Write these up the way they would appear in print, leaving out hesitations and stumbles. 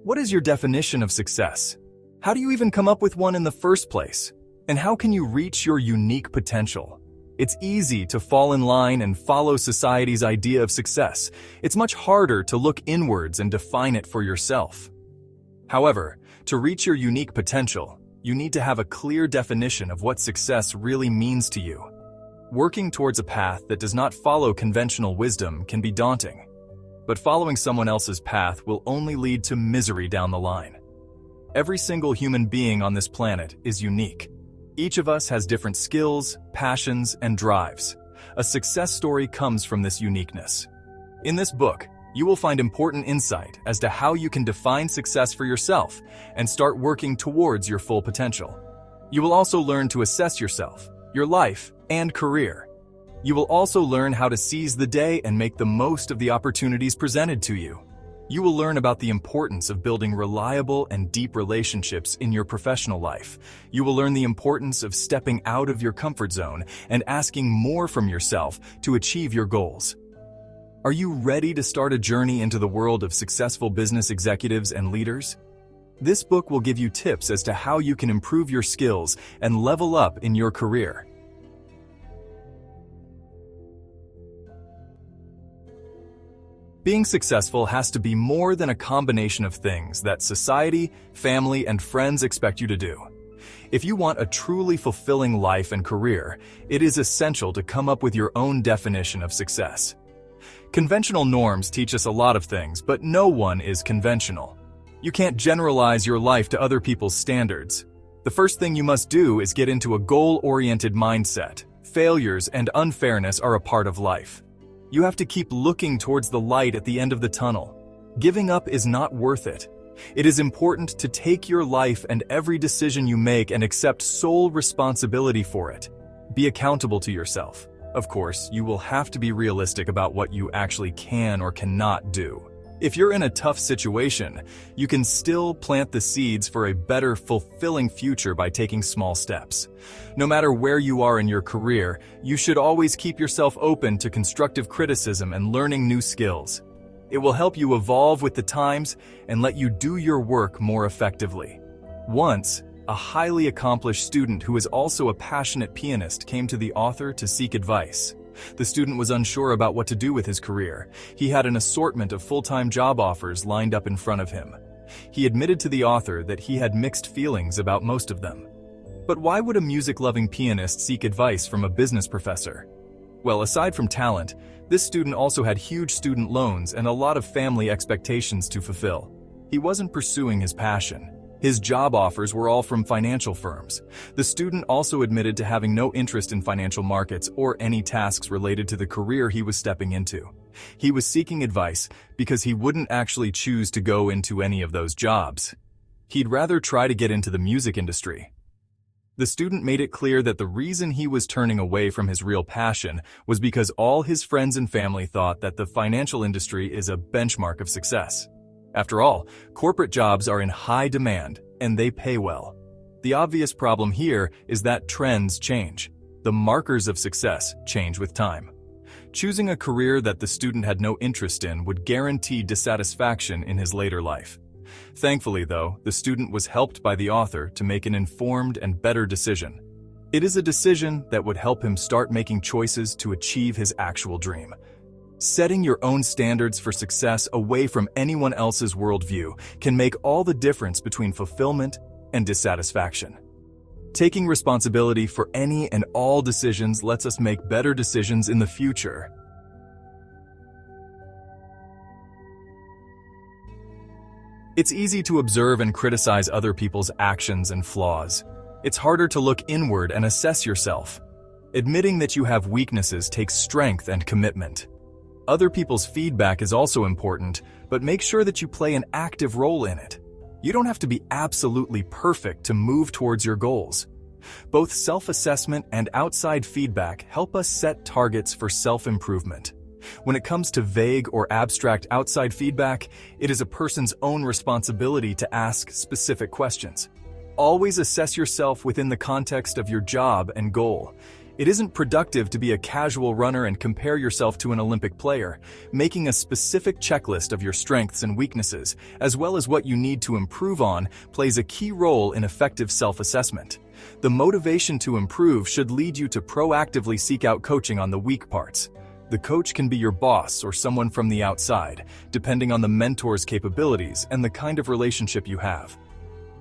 What is your definition of success? How do you even come up with one in the first place? And how can you reach your unique potential? It's easy to fall in line and follow society's idea of success. It's much harder to look inwards and define it for yourself. However, to reach your unique potential, you need to have a clear definition of what success really means to you. Working towards a path that does not follow conventional wisdom can be daunting, but following someone else's path will only lead to misery down the line. Every single human being on this planet is unique. Each of us has different skills, passions, and drives. A success story comes from this uniqueness. In this book, you will find important insight as to how you can define success for yourself and start working towards your full potential. You will also learn to assess yourself, your life, and career. You will also learn how to seize the day and make the most of the opportunities presented to you. You will learn about the importance of building reliable and deep relationships in your professional life. You will learn the importance of stepping out of your comfort zone and asking more from yourself to achieve your goals. Are you ready to start a journey into the world of successful business executives and leaders? This book will give you tips as to how you can improve your skills and level up in your career. Being successful has to be more than a combination of things that society, family, and friends expect you to do. If you want a truly fulfilling life and career, it is essential to come up with your own definition of success. Conventional norms teach us a lot of things, but no one is conventional. You can't generalize your life to other people's standards. The first thing you must do is get into a goal-oriented mindset. Failures and unfairness are a part of life. You have to keep looking towards the light at the end of the tunnel. Giving up is not worth it. It is important to take your life and every decision you make and accept sole responsibility for it. Be accountable to yourself. Of course, you will have to be realistic about what you actually can or cannot do. If you're in a tough situation, you can still plant the seeds for a better, fulfilling future by taking small steps. No matter where you are in your career, you should always keep yourself open to constructive criticism and learning new skills. It will help you evolve with the times and let you do your work more effectively. Once, a highly accomplished student who is also a passionate pianist came to the author to seek advice. The student was unsure about what to do with his career. He had an assortment of full-time job offers lined up in front of him. He admitted to the author that he had mixed feelings about most of them. But why would a music-loving pianist seek advice from a business professor? Well, aside from talent, this student also had huge student loans and a lot of family expectations to fulfill. He wasn't pursuing his passion. His job offers were all from financial firms. The student also admitted to having no interest in financial markets or any tasks related to the career he was stepping into. He was seeking advice because he wouldn't actually choose to go into any of those jobs. He'd rather try to get into the music industry. The student made it clear that the reason he was turning away from his real passion was because all his friends and family thought that the financial industry is a benchmark of success. After all, corporate jobs are in high demand, and they pay well. The obvious problem here is that trends change. The markers of success change with time. Choosing a career that the student had no interest in would guarantee dissatisfaction in his later life. Thankfully, though, the student was helped by the author to make an informed and better decision. It is a decision that would help him start making choices to achieve his actual dream. Setting your own standards for success away from anyone else's worldview can make all the difference between fulfillment and dissatisfaction. Taking responsibility for any and all decisions lets us make better decisions in the future. It's easy to observe and criticize other people's actions and flaws. It's harder to look inward and assess yourself. Admitting that you have weaknesses takes strength and commitment. Other people's feedback is also important, but make sure that you play an active role in it. You don't have to be absolutely perfect to move towards your goals. Both self-assessment and outside feedback help us set targets for self-improvement. When it comes to vague or abstract outside feedback, it is a person's own responsibility to ask specific questions. Always assess yourself within the context of your job and goal. It isn't productive to be a casual runner and compare yourself to an Olympic player. Making a specific checklist of your strengths and weaknesses, as well as what you need to improve on, plays a key role in effective self-assessment. The motivation to improve should lead you to proactively seek out coaching on the weak parts. The coach can be your boss or someone from the outside, depending on the mentor's capabilities and the kind of relationship you have.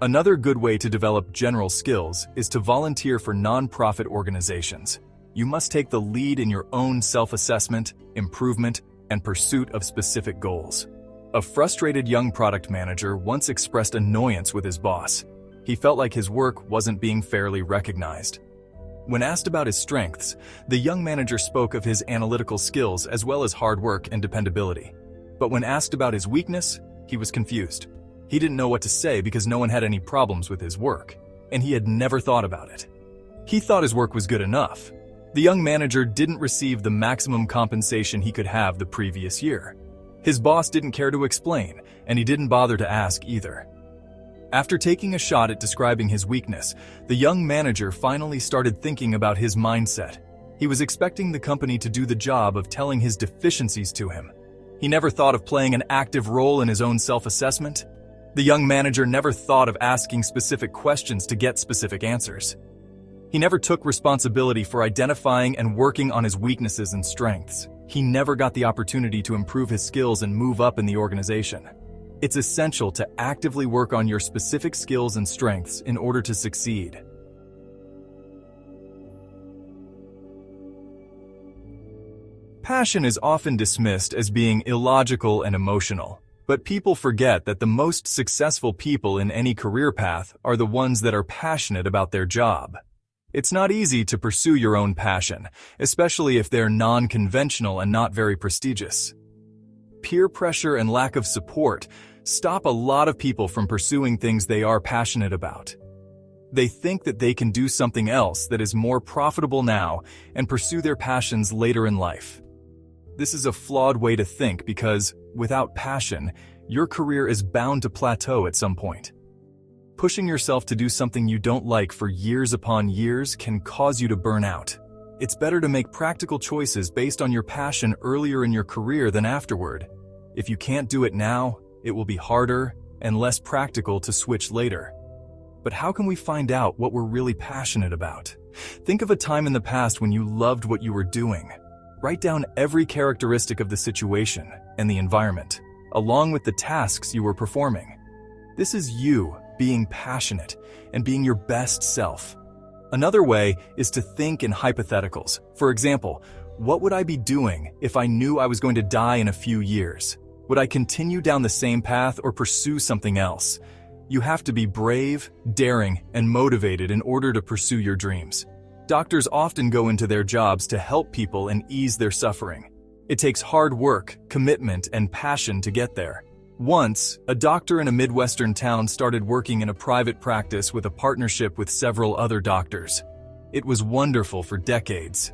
Another good way to develop general skills is to volunteer for nonprofit organizations. You must take the lead in your own self-assessment, improvement, and pursuit of specific goals. A frustrated young product manager once expressed annoyance with his boss. He felt like his work wasn't being fairly recognized. When asked about his strengths, the young manager spoke of his analytical skills as well as hard work and dependability. But when asked about his weakness, he was confused. He didn't know what to say because no one had any problems with his work, and he had never thought about it. He thought his work was good enough. The young manager didn't receive the maximum compensation he could have the previous year. His boss didn't care to explain, and he didn't bother to ask either. After taking a shot at describing his weakness, the young manager finally started thinking about his mindset. He was expecting the company to do the job of telling his deficiencies to him. He never thought of playing an active role in his own self-assessment. The young manager never thought of asking specific questions to get specific answers. He never took responsibility for identifying and working on his weaknesses and strengths. He never got the opportunity to improve his skills and move up in the organization. It's essential to actively work on your specific skills and strengths in order to succeed. Passion is often dismissed as being illogical and emotional. But people forget that the most successful people in any career path are the ones that are passionate about their job. It's not easy to pursue your own passion, especially if they're non-conventional and not very prestigious. Peer pressure and lack of support stop a lot of people from pursuing things they are passionate about. They think that they can do something else that is more profitable now and pursue their passions later in life. This is a flawed way to think because, without passion, your career is bound to plateau at some point. Pushing yourself to do something you don't like for years upon years can cause you to burn out. It's better to make practical choices based on your passion earlier in your career than afterward. If you can't do it now, it will be harder and less practical to switch later. But how can we find out what we're really passionate about? Think of a time in the past when you loved what you were doing. Write down every characteristic of the situation and the environment, along with the tasks you were performing. This is you being passionate and being your best self. Another way is to think in hypotheticals. For example, what would I be doing if I knew I was going to die in a few years? Would I continue down the same path or pursue something else? You have to be brave, daring, and motivated in order to pursue your dreams. Doctors often go into their jobs to help people and ease their suffering. It takes hard work, commitment, and passion to get there. Once, a doctor in a Midwestern town started working in a private practice with a partnership with several other doctors. It was wonderful for decades.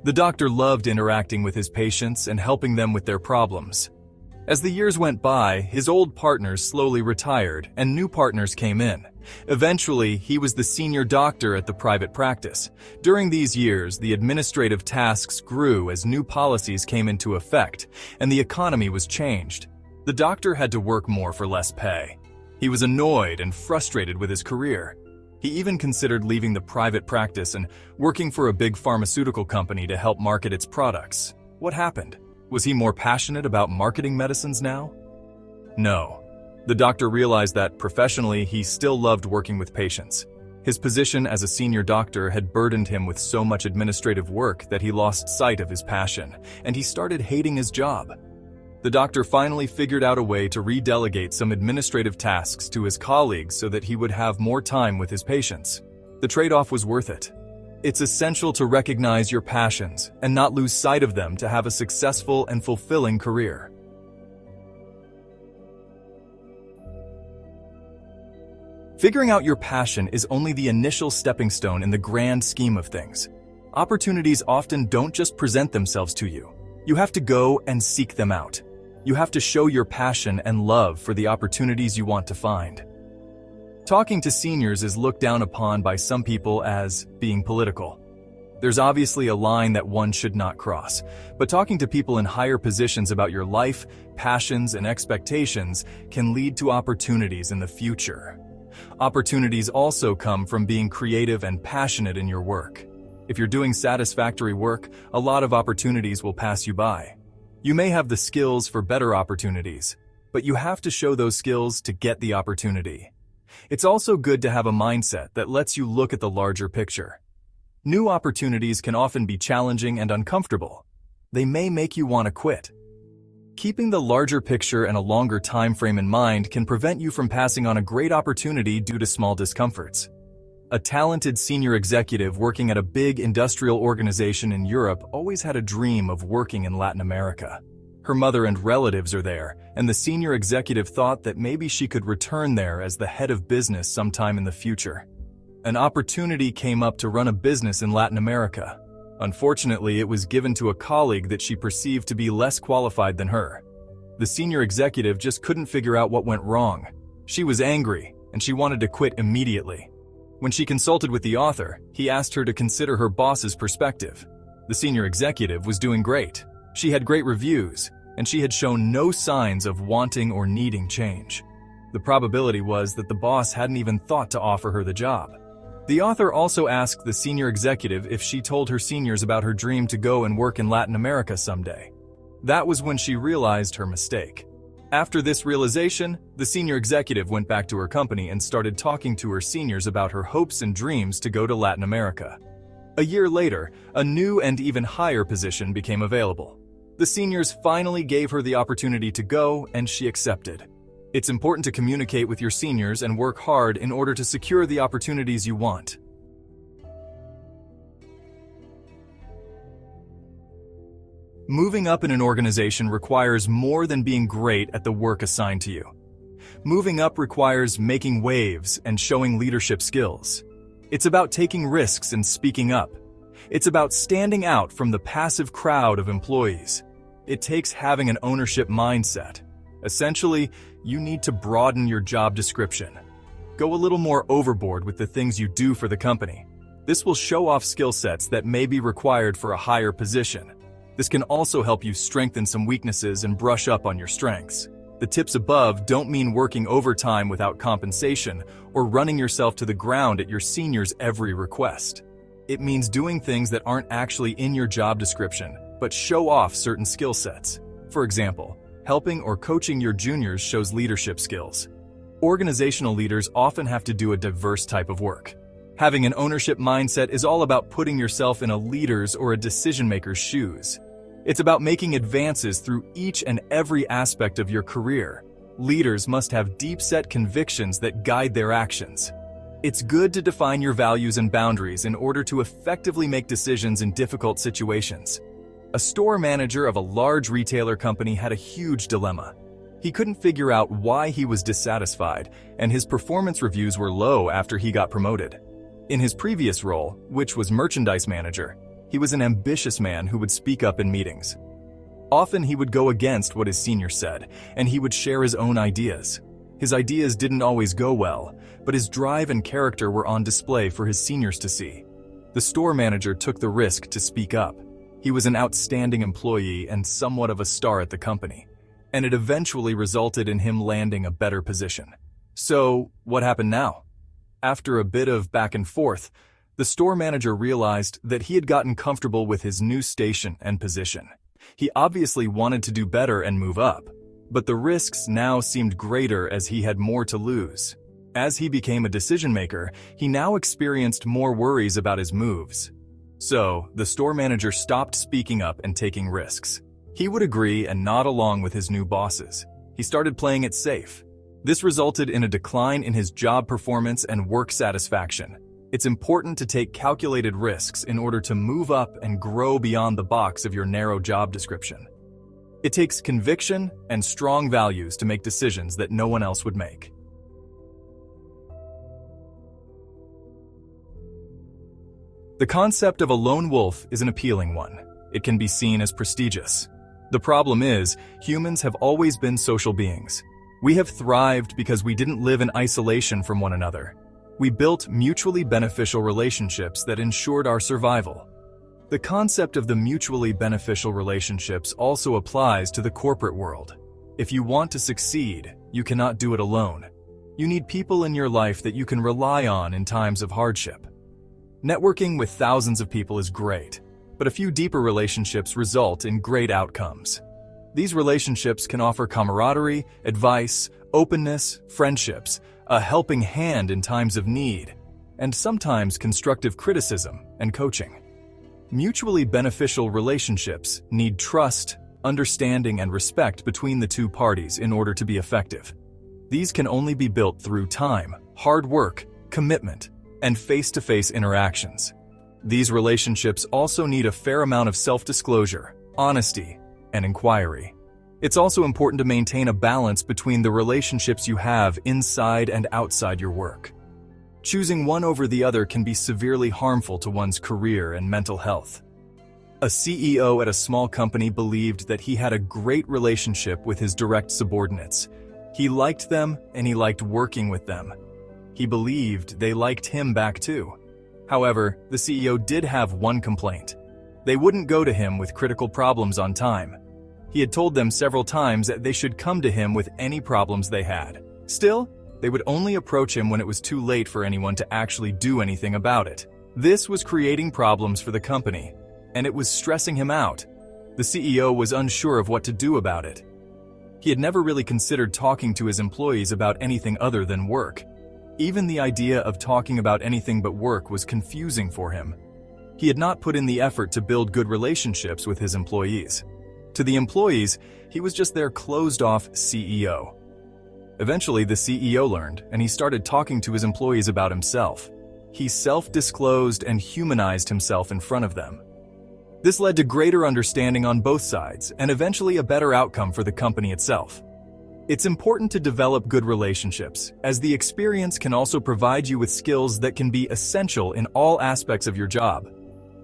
The doctor loved interacting with his patients and helping them with their problems. As the years went by, his old partners slowly retired and new partners came in. Eventually, he was the senior doctor at the private practice. During these years, the administrative tasks grew as new policies came into effect, and the economy was changed. The doctor had to work more for less pay. He was annoyed and frustrated with his career. He even considered leaving the private practice and working for a big pharmaceutical company to help market its products. What happened? Was he more passionate about marketing medicines now? No. The doctor realized that professionally he still loved working with patients. His position as a senior doctor had burdened him with so much administrative work that he lost sight of his passion, and he started hating his job. The doctor finally figured out a way to redelegate some administrative tasks to his colleagues so that he would have more time with his patients. The trade-off was worth it. It's essential to recognize your passions and not lose sight of them to have a successful and fulfilling career. Figuring out your passion is only the initial stepping stone in the grand scheme of things. Opportunities often don't just present themselves to you. You have to go and seek them out. You have to show your passion and love for the opportunities you want to find. Talking to seniors is looked down upon by some people as being political. There's obviously a line that one should not cross, but talking to people in higher positions about your life, passions, and expectations can lead to opportunities in the future. Opportunities also come from being creative and passionate in your work. If you're doing satisfactory work, a lot of opportunities will pass you by. You may have the skills for better opportunities, but you have to show those skills to get the opportunity. It's also good to have a mindset that lets you look at the larger picture. New opportunities can often be challenging and uncomfortable. They may make you want to quit. Keeping the larger picture and a longer time frame in mind can prevent you from passing on a great opportunity due to small discomforts. A talented senior executive working at a big industrial organization in Europe always had a dream of working in Latin America. Her mother and relatives are there, and the senior executive thought that maybe she could return there as the head of business sometime in the future. An opportunity came up to run a business in Latin America. Unfortunately, it was given to a colleague that she perceived to be less qualified than her. The senior executive just couldn't figure out what went wrong. She was angry, and she wanted to quit immediately. When she consulted with the author, he asked her to consider her boss's perspective. The senior executive was doing great. She had great reviews, and she had shown no signs of wanting or needing change. The probability was that the boss hadn't even thought to offer her the job. The author also asked the senior executive if she told her seniors about her dream to go and work in Latin America someday. That was when she realized her mistake. After this realization, the senior executive went back to her company and started talking to her seniors about her hopes and dreams to go to Latin America. A year later, a new and even higher position became available. The seniors finally gave her the opportunity to go, and she accepted. It's important to communicate with your seniors and work hard in order to secure the opportunities you want. Moving up in an organization requires more than being great at the work assigned to you. Moving up requires making waves and showing leadership skills. It's about taking risks and speaking up. It's about standing out from the passive crowd of employees. It takes having an ownership mindset. Essentially, you need to broaden your job description. Go a little more overboard with the things you do for the company. This will show off skill sets that may be required for a higher position. This can also help you strengthen some weaknesses and brush up on your strengths. The tips above don't mean working overtime without compensation or running yourself to the ground at your senior's every request. It means doing things that aren't actually in your job description, but show off certain skill sets. For example, helping or coaching your juniors shows leadership skills. Organizational leaders often have to do a diverse type of work. Having an ownership mindset is all about putting yourself in a leader's or a decision-maker's shoes. It's about making advances through each and every aspect of your career. Leaders must have deep-set convictions that guide their actions. It's good to define your values and boundaries in order to effectively make decisions in difficult situations. A store manager of a large retailer company had a huge dilemma. He couldn't figure out why he was dissatisfied, and his performance reviews were low after he got promoted. In his previous role, which was merchandise manager, he was an ambitious man who would speak up in meetings. Often he would go against what his senior said, and he would share his own ideas. His ideas didn't always go well, but his drive and character were on display for his seniors to see. The store manager took the risk to speak up. He was an outstanding employee and somewhat of a star at the company, and it eventually resulted in him landing a better position. So, what happened now? After a bit of back and forth, the store manager realized that he had gotten comfortable with his new station and position. He obviously wanted to do better and move up, but the risks now seemed greater as he had more to lose. As he became a decision maker, he now experienced more worries about his moves. So, the store manager stopped speaking up and taking risks. He would agree and nod along with his new bosses. He started playing it safe. This resulted in a decline in his job performance and work satisfaction. It's important to take calculated risks in order to move up and grow beyond the box of your narrow job description. It takes conviction and strong values to make decisions that no one else would make. The concept of a lone wolf is an appealing one. It can be seen as prestigious. The problem is, humans have always been social beings. We have thrived because we didn't live in isolation from one another. We built mutually beneficial relationships that ensured our survival. The concept of the mutually beneficial relationships also applies to the corporate world. If you want to succeed, you cannot do it alone. You need people in your life that you can rely on in times of hardship. Networking with thousands of people is great, but a few deeper relationships result in great outcomes. These relationships can offer camaraderie, advice, openness, friendships, a helping hand in times of need, and sometimes constructive criticism and coaching. Mutually beneficial relationships need trust, understanding, and respect between the two parties in order to be effective. These can only be built through time, hard work, commitment, and face-to-face interactions. These relationships also need a fair amount of self-disclosure, honesty, and inquiry. It's also important to maintain a balance between the relationships you have inside and outside your work. Choosing one over the other can be severely harmful to one's career and mental health. A CEO at a small company believed that he had a great relationship with his direct subordinates. He liked them and he liked working with them. He believed they liked him back too. However, the CEO did have one complaint. They wouldn't go to him with critical problems on time. He had told them several times that they should come to him with any problems they had. Still, they would only approach him when it was too late for anyone to actually do anything about it. This was creating problems for the company, and it was stressing him out. The CEO was unsure of what to do about it. He had never really considered talking to his employees about anything other than work. Even the idea of talking about anything but work was confusing for him. He had not put in the effort to build good relationships with his employees. To the employees, he was just their closed-off CEO. Eventually, the CEO learned, and he started talking to his employees about himself. He self-disclosed and humanized himself in front of them. This led to greater understanding on both sides, and eventually a better outcome for the company itself. It's important to develop good relationships, as the experience can also provide you with skills that can be essential in all aspects of your job.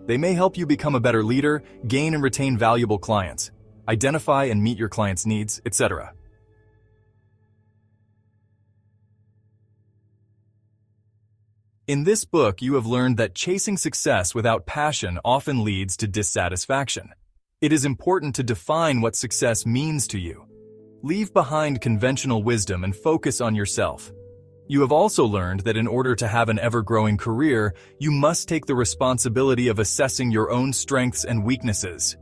They may help you become a better leader, gain and retain valuable clients, identify and meet your clients' needs, etc. In this book, you have learned that chasing success without passion often leads to dissatisfaction. It is important to define what success means to you. Leave behind conventional wisdom and focus on yourself. You have also learned that in order to have an ever-growing career, you must take the responsibility of assessing your own strengths and weaknesses.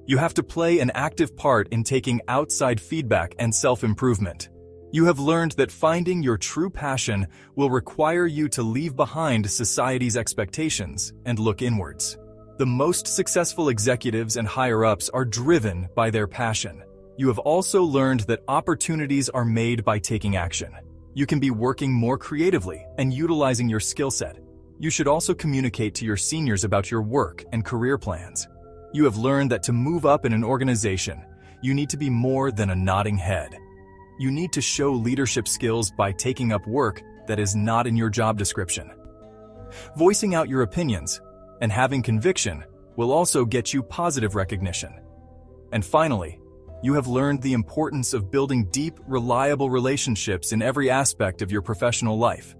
You have to play an active part in taking outside feedback and self-improvement. You have learned that finding your true passion will require you to leave behind society's expectations and look inwards. The most successful executives and higher-ups are driven by their passion. You have also learned that opportunities are made by taking action. You can be working more creatively and utilizing your skill set. You should also communicate to your seniors about your work and career plans. You have learned that to move up in an organization, you need to be more than a nodding head. You need to show leadership skills by taking up work that is not in your job description. Voicing out your opinions and having conviction will also get you positive recognition. And finally, you have learned the importance of building deep, reliable relationships in every aspect of your professional life.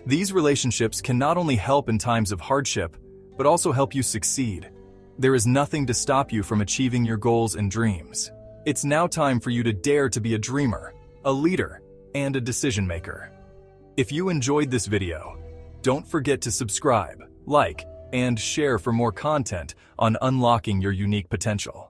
These relationships can not only help in times of hardship, but also help you succeed. There is nothing to stop you from achieving your goals and dreams. It's now time for you to dare to be a dreamer, a leader, and a decision maker. If you enjoyed this video, don't forget to subscribe, like, and share for more content on unlocking your unique potential.